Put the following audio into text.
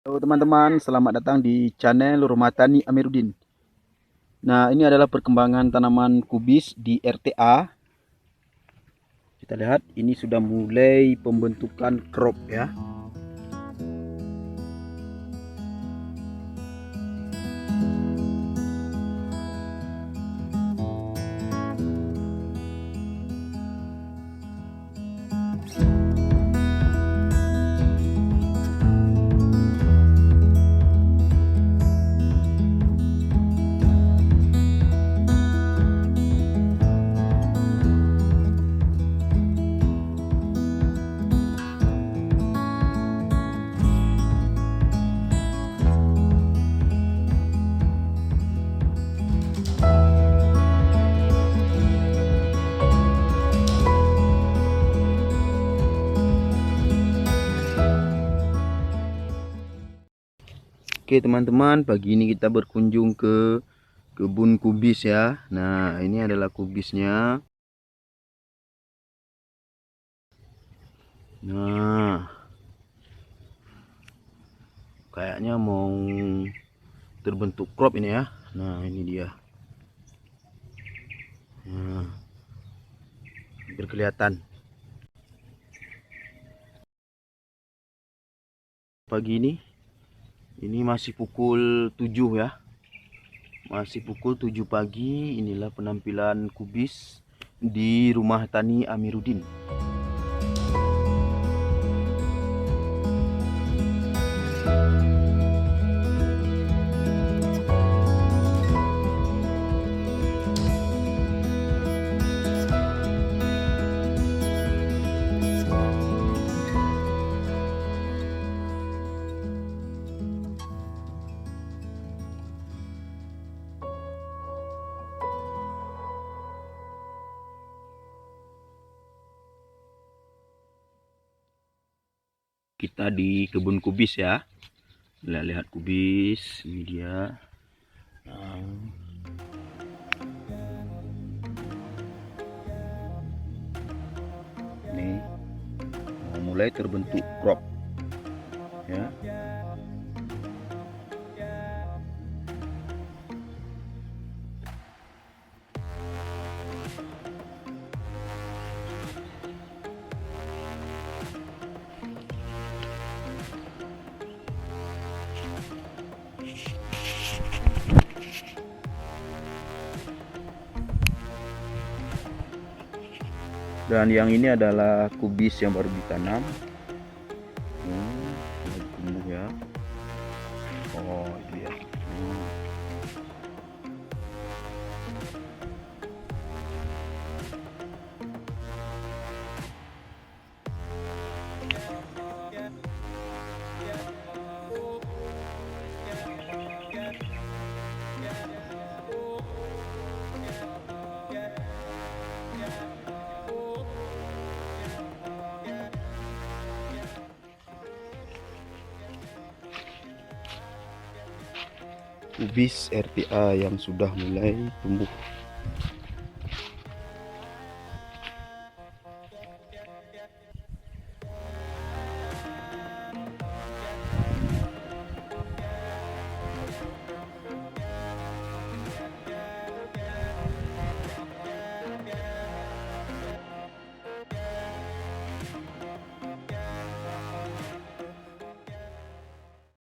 Halo teman-teman, selamat datang di channel Rumah Tani Amiruddin. Nah, ini adalah perkembangan tanaman kubis di RTA. Kita lihat ini sudah mulai pembentukan crop ya. Oke teman-teman, pagi ini kita berkunjung ke kebun kubis ya. Nah, ini adalah kubisnya. Nah, kayaknya mau terbentuk crop ini ya. Nah, ini dia. Nah, hampir kelihatan. Pagi ini masih pukul 7 ya. Masih pukul 7 pagi. Inilah penampilan kubis di Rumah Tani Amiruddin. Kita di kebun kubis ya. Lihat kubis, ini dia. Nah, ini mulai terbentuk crop ya. Dan yang ini adalah kubis yang baru ditanam. Tumbuh ya. Oh, itu ya. Kubis RTA yang sudah mulai tumbuh.